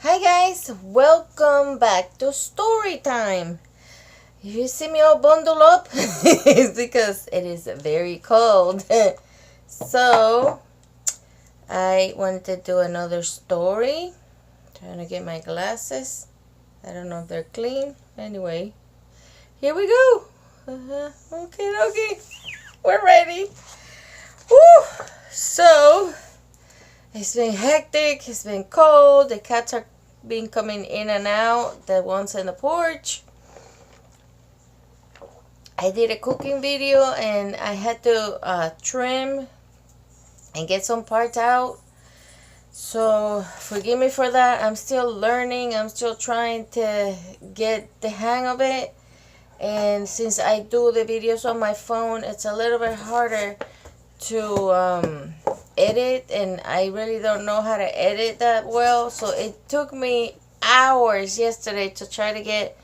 Hi guys, welcome back to story time. If you see me all bundled up, it's because it is very cold. So, I wanted to do another story. Trying to get my glasses. I don't know if they're clean. Anyway, here we go. Okay. We're ready. Woo! So, it's been hectic. It's been cold. The cats are been coming in and out. The ones in the porch. I did a cooking video and I had to trim and get some parts out. So forgive me for that. I'm still learning. I'm still trying to get the hang of it. And since I do the videos on my phone, it's a little bit harder to edit, and I really don't know how to edit that well. So it took me hours yesterday to try to get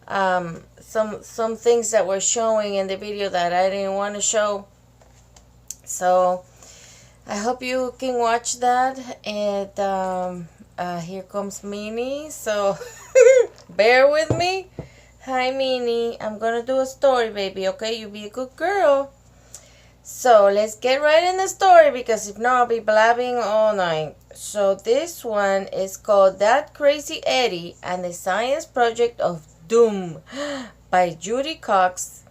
some things that were showing in the video that I didn't want to show. So I hope you can watch that. And here comes Minnie. So bear with me. Hi Minnie. I'm gonna do a story, baby. Okay, you be a good girl. So let's get right in the story, because if not I'll be blabbing all night. So this one is called That Crazy Eddie and the Science Project of Doom by Judy Cox,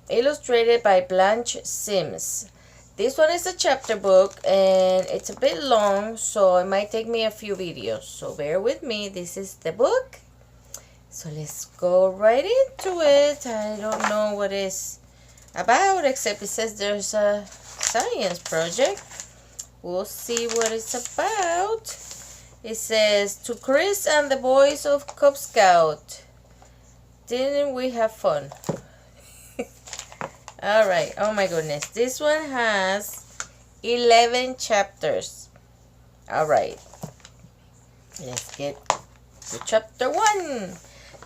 illustrated by Blanche Sims. This one is a chapter book and it's a bit long, so it might take me a few videos. So bear with me. This is the book. So let's go right into it. I don't know what it's about, except it says there's a science project. We'll see what it's about. It says, to Chris and the boys of Cub Scout. Didn't we have fun? Alright, oh my goodness. This one has 11 chapters. Alright, let's get to chapter 1.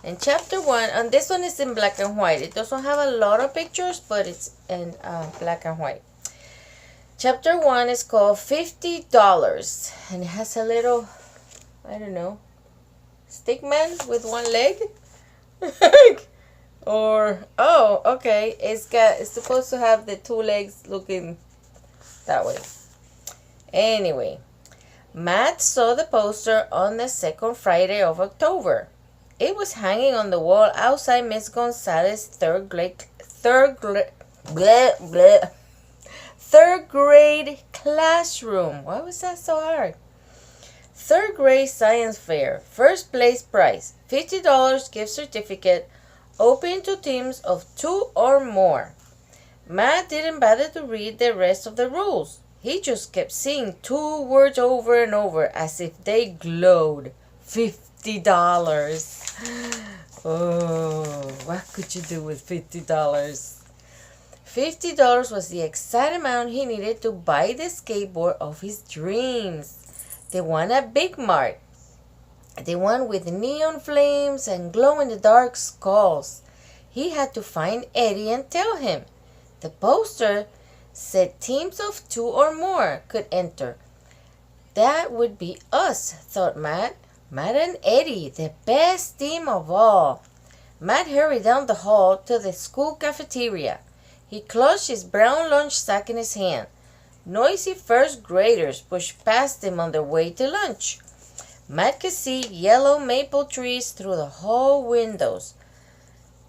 And chapter 1, and this one is in black and white. It doesn't have a lot of pictures, but it's in black and white. Chapter 1 is called $50. And it has a little, I don't know, stick man with one leg. Or, oh, okay. It's supposed to have the two legs looking that way. Anyway, Matt saw the poster on the second Friday of October. It was hanging on the wall outside Miss Gonzalez's third grade classroom. Why was that so hard? Third grade science fair. First place prize. $50 gift certificate. Open to teams of 2 or more. Matt didn't bother to read the rest of the rules. He just kept seeing 2 words over and over as if they glowed. $50. Oh, what could you do with $50? $50 was the exact amount he needed to buy the skateboard of his dreams. The one at Big Mart. The one with neon flames and glow-in-the-dark skulls. He had to find Eddie and tell him. The poster said teams of 2 or more could enter. That would be us, thought Matt. Matt and Eddie, the best team of all. Matt hurried down the hall to the school cafeteria. He clutched his brown lunch sack in his hand. Noisy first graders pushed past him on their way to lunch. Matt could see yellow maple trees through the hall windows.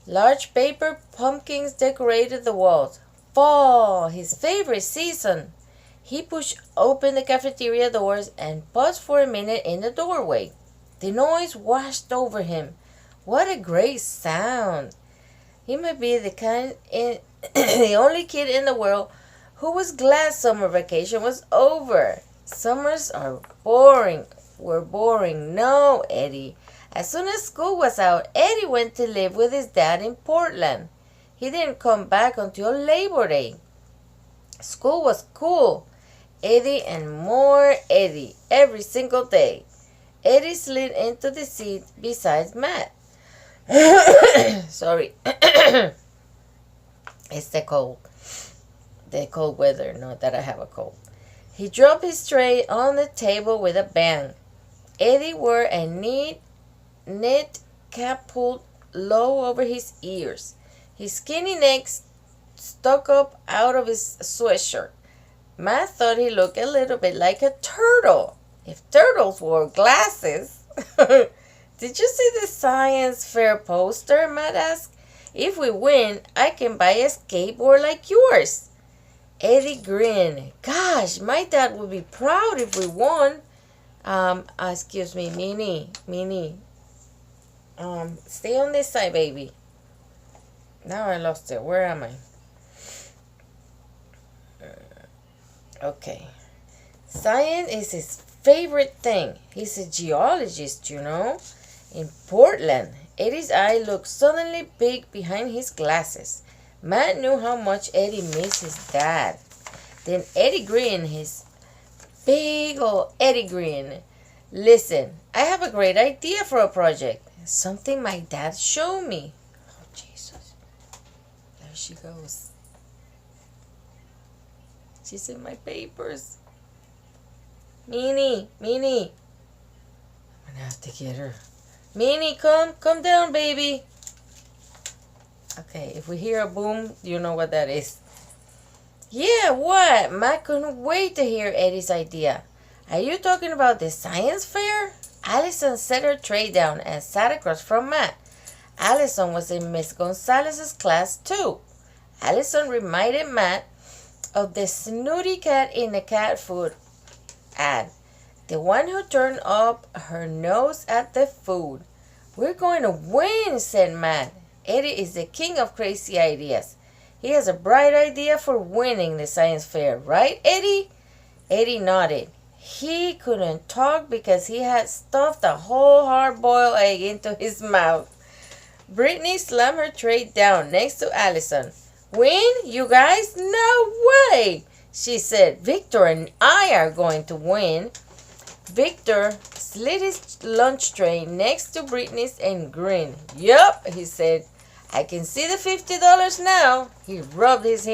Large paper pumpkins decorated the walls. Fall, his favorite season. He pushed open the cafeteria doors and paused for a minute in the doorway. The noise washed over him. What a great sound. He might be the only kid in the world who was glad summer vacation was over. Summers are boring. Were boring. No, Eddie. As soon as school was out, Eddie went to live with his dad in Portland. He didn't come back until Labor Day. School was cool. Eddie and more Eddie every single day. Eddie slid into the seat beside Matt. Sorry. It's the cold. The cold weather, not that I have a cold. He dropped his tray on the table with a bang. Eddie wore a neat knit cap pulled low over his ears. His skinny neck stuck up out of his sweatshirt. Matt thought he looked a little bit like a turtle. If turtles wore glasses. Did you see the science fair poster? Matt asked. If we win, I can buy a skateboard like yours. Eddie grinned. Gosh, my dad would be proud if we won. Excuse me, Minnie. Stay on this side, baby. Now I lost it. Where am I? Okay. Science is his favorite thing. He's a geologist, you know. In Portland, Eddie's eye looked suddenly big behind his glasses. Matt knew how much Eddie missed his dad. Then Eddie grinned, his big old Eddie grin. Listen, I have a great idea for a project. Something my dad showed me. Oh, Jesus. There she goes. She's in my papers. Minnie. I'm gonna have to get her. Minnie, come down, baby. Okay, if we hear a boom, you know what that is. Yeah, what? Matt couldn't wait to hear Eddie's idea. Are you talking about the science fair? Allison set her tray down and sat across from Matt. Allison was in Miss Gonzalez's class too. Allison reminded Matt of the snooty cat in the cat food ad. The one who turned up her nose at the food. We're going to win, said Matt. Eddie is the king of crazy ideas. He has a bright idea for winning the science fair, right, Eddie? Eddie nodded. He couldn't talk because he had stuffed a whole hard-boiled egg into his mouth. Brittany slammed her tray down next to Allison. Win, you guys? No way, she said. Victor and I are going to win. Victor slid his lunch tray next to Brittany's and grinned. Yup, he said. I can see the $50 now. He rubbed his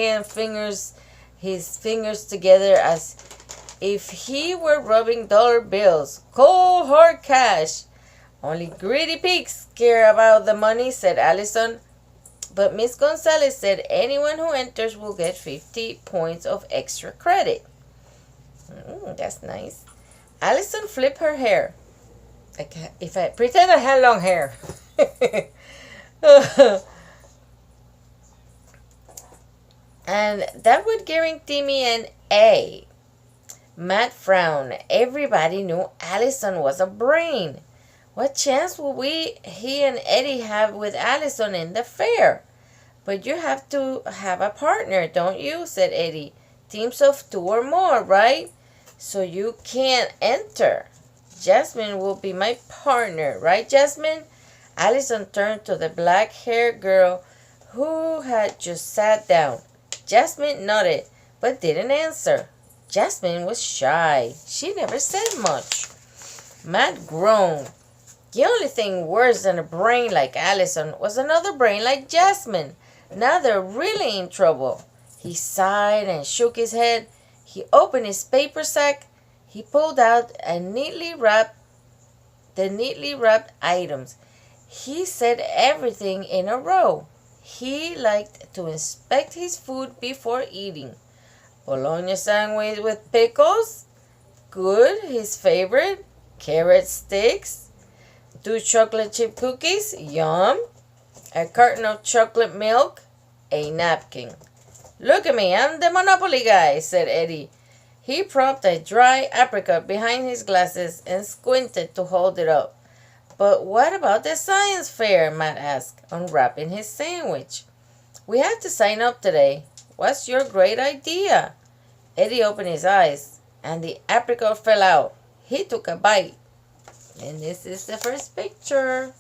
fingers together as if he were rubbing dollar bills. Cold hard cash. Only greedy pigs care about the money, said Allison. But Miss Gonzalez said anyone who enters will get 50 points of extra credit. That's nice. Allison flipped her hair. If I pretend I had long hair. And that would guarantee me an A. Matt frowned. Everybody knew Allison was a brain. What chance will he and Eddie have with Allison in the fair? But you have to have a partner, don't you? Said Eddie. Teams of 2 or more, right? So you can't enter. Jasmine will be my partner, right, Jasmine? Allison turned to the black-haired girl who had just sat down. Jasmine nodded, but didn't answer. Jasmine was shy. She never said much. Matt groaned. The only thing worse than a brain like Allison was another brain like Jasmine. Now they're really in trouble. He sighed and shook his head. He opened his paper sack. He pulled out the neatly wrapped items. He set everything in a row. He liked to inspect his food before eating. Bologna sandwich with pickles? Good, his favorite. Carrot sticks? 2 chocolate chip cookies? Yum. A carton of chocolate milk? A napkin. Look at me, I'm the Monopoly guy, said Eddie. He propped a dry apricot behind his glasses and squinted to hold it up. But what about the science fair? Matt asked, unwrapping his sandwich. We have to sign up today. What's your great idea? Eddie opened his eyes, and the apricot fell out. He took a bite. And this is the first picture.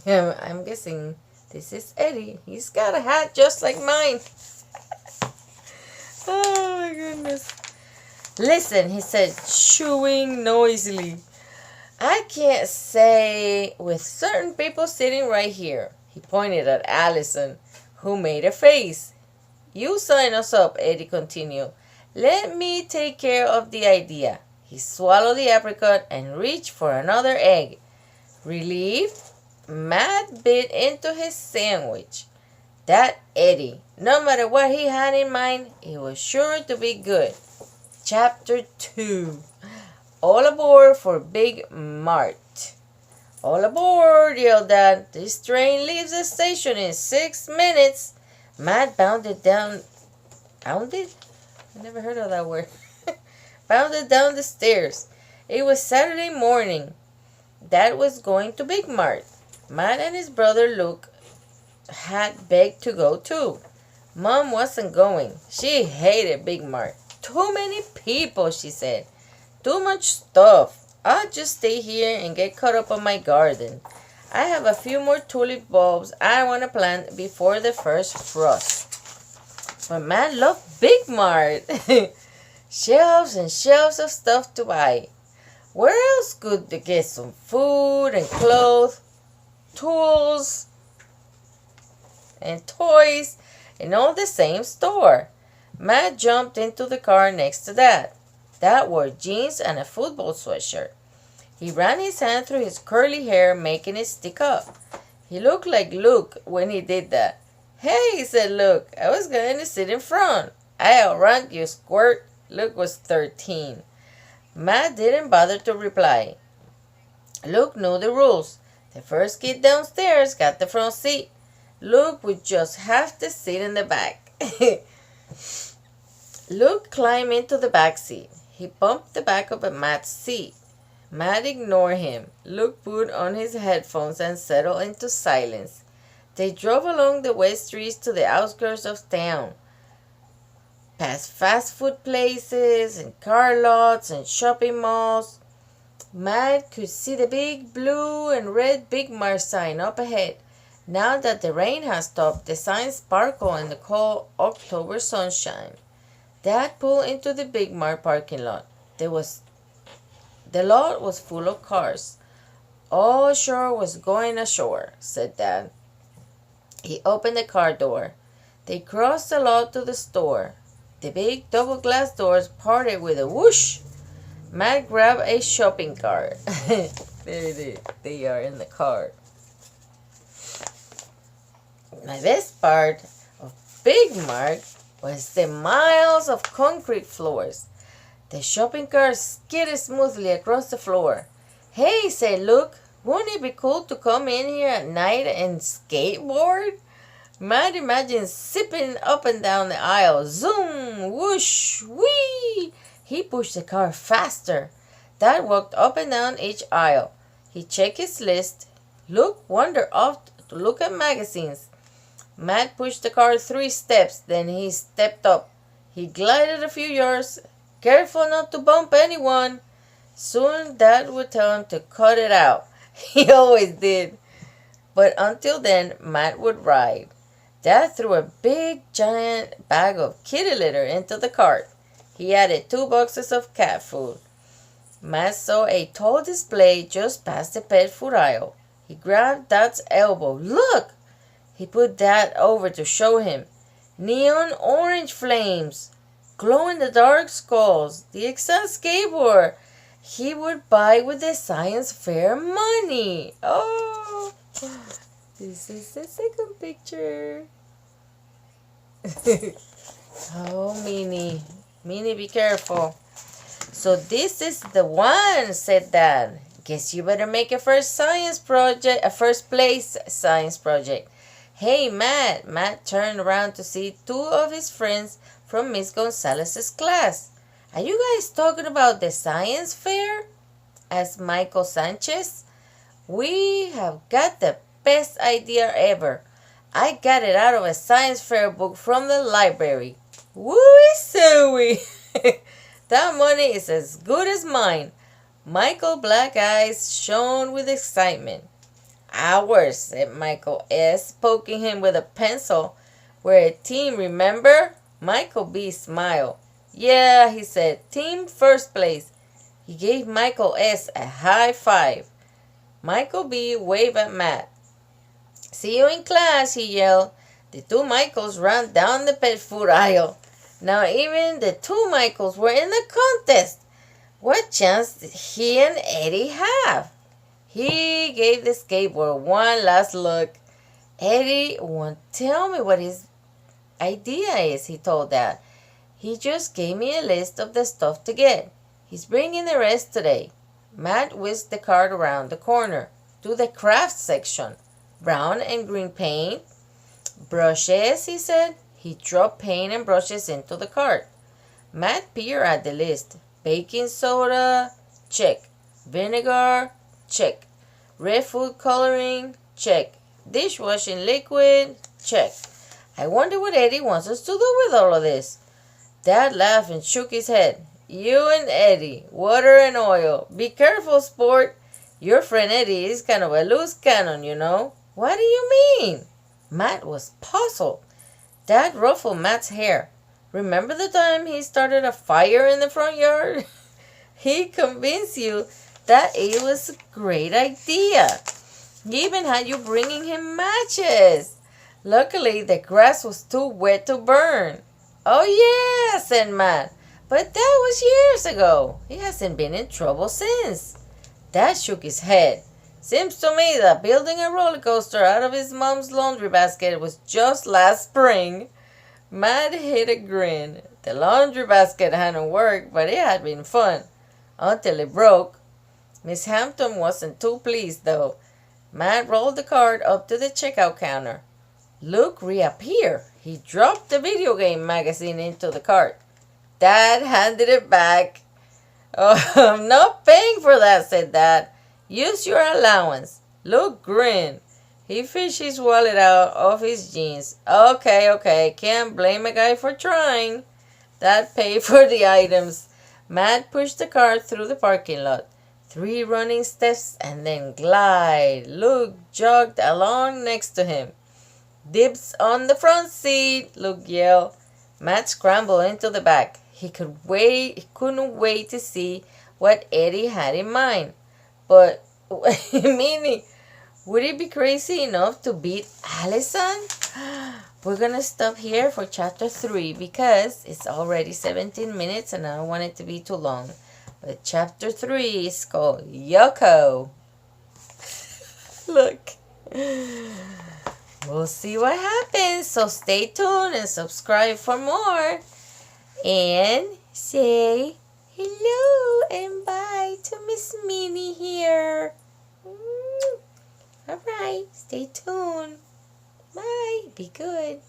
I'm guessing this is Eddie. He's got a hat just like mine. Oh my goodness. Listen, he said, chewing noisily. I can't say with certain people sitting right here. He pointed at Allison, who made a face. You sign us up, Eddie continued. Let me take care of the idea. He swallowed the apricot and reached for another egg. Relieved, Matt bit into his sandwich. That Eddie, no matter what he had in mind, it was sure to be good. Chapter 2. All aboard for Big Mart. All aboard, yelled Dad. This train leaves the station in 6 minutes. Matt bounded down. Bounded? I never heard of that word. Bounded down the stairs. It was Saturday morning. Dad was going to Big Mart. Matt and his brother Luke had begged to go too. Mom wasn't going. She hated Big Mart. Too many people, she said. Too much stuff. I'll just stay here and get caught up on my garden. I have a few more tulip bulbs I want to plant before the first frost. But Matt loved Big Mart. Shelves and shelves of stuff to buy. Where else could they get some food and clothes, tools and toys in all the same store? Matt jumped into the car next to Dad. Dad wore jeans and a football sweatshirt. He ran his hand through his curly hair, making it stick up. He looked like Luke when he did that. Hey, said Luke, I was going to sit in front. I outranked you, squirt. Luke was 13. Matt didn't bother to reply. Luke knew the rules. The first kid downstairs got the front seat. Luke would just have to sit in the back. Luke climbed into the back seat. He bumped the back of Matt's seat. Matt ignored him. Luke put on his headphones and settled into silence. They drove along the west streets to the outskirts of town, past fast food places and car lots and shopping malls. Matt could see the big blue and red Big Mart sign up ahead. Now that the rain had stopped, the sign sparkled in the cold October sunshine. Dad pulled into the Big Mart parking lot. The lot was full of cars. All sure was going ashore, said Dad. He opened the car door. They crossed the lot to the store. The big double glass doors parted with a whoosh. Matt grabbed a shopping cart. There it is. They are in the cart. The best part of Big Mart was the miles of concrete floors. The shopping cart skidded smoothly across the floor. Hey, said Luke, wouldn't it be cool to come in here at night and skateboard? Matt imagined zipping up and down the aisle. Zoom, whoosh, whee! He pushed the car faster. Dad walked up and down each aisle. He checked his list. Luke wandered off to look at magazines. Matt pushed the car 3 steps, then he stepped up. He glided a few yards, careful not to bump anyone. Soon Dad would tell him to cut it out. He always did. But until then, Matt would ride. Dad threw a big giant bag of kitty litter into the cart. He added 2 boxes of cat food. Matt saw a tall display just past the pet food aisle. He grabbed Dad's elbow. Look! He put Dad over to show him. Neon orange flames, glow-in-the-dark skulls, the exact skateboard he would buy with the science fair money. Oh, this is the second picture. Oh, Minnie. Minnie, be careful. So this is the one, said Dad. Guess you better make a first place science project. Hey, Matt. Matt turned around to see 2 of his friends from Miss Gonzalez's class. Are you guys talking about the science fair? Asked Michael Sanchez. We have got the best idea ever. I got it out of a science fair book from the library. Woo-wee-sooey. That money is as good as mine. Michael's black eyes shone with excitement. Ours, said Michael S., poking him with a pencil. We're a team, remember? Michael B. smiled. Yeah, he said, team first place. He gave Michael S. a high five. Michael B. waved at Matt. See you in class, he yelled. The 2 Michaels ran down the pet food aisle. Now even the 2 Michaels were in the contest. What chance did he and Eddie have? He gave the skateboard one last look. Eddie won't tell me what his idea is, he told Dad. He just gave me a list of the stuff to get. He's bringing the rest today. Matt whisked the cart around the corner to the craft section. Brown and green paint. Brushes, he said. He dropped paint and brushes into the cart. Matt peered at the list. Baking soda, check. Vinegar, check. Red food coloring, check. Dishwashing liquid, check. I wonder what Eddie wants us to do with all of this. Dad laughed and shook his head. You and Eddie, water and oil. Be careful, sport. Your friend Eddie is kind of a loose cannon, you know. What do you mean? Matt was puzzled. Dad ruffled Matt's hair. Remember the time he started a fire in the front yard? He convinced you that it was a great idea. He even had you bringing him matches. Luckily, the grass was too wet to burn. Oh yeah, said Matt. But that was years ago. He hasn't been in trouble since. Dad shook his head. Seems to me that building a roller coaster out of his mom's laundry basket was just last spring. Matt hid a grin. The laundry basket hadn't worked, but it had been fun. Until it broke. Miss Hampton wasn't too pleased, though. Matt rolled the cart up to the checkout counter. Luke reappeared. He dropped the video game magazine into the cart. Dad handed it back. Oh, I'm not paying for that, said Dad. Use your allowance. Luke grinned. He fished his wallet out of his jeans. Okay, can't blame a guy for trying. Dad paid for the items. Matt pushed the cart through the parking lot. 3 running steps and then glide. Luke jogged along next to him. Dibs on the front seat, Luke yelled. Matt scrambled into the back. He couldn't wait to see what Eddie had in mind. But, meaning, would he be crazy enough to beat Allison? We're going to stop here for chapter 3 because it's already 17 minutes and I don't want it to be too long. But chapter 3 is called Yoko. Look. We'll see what happens. So stay tuned and subscribe for more. And say hello and bye to Miss Minnie here. Alright, stay tuned. Bye. Be good.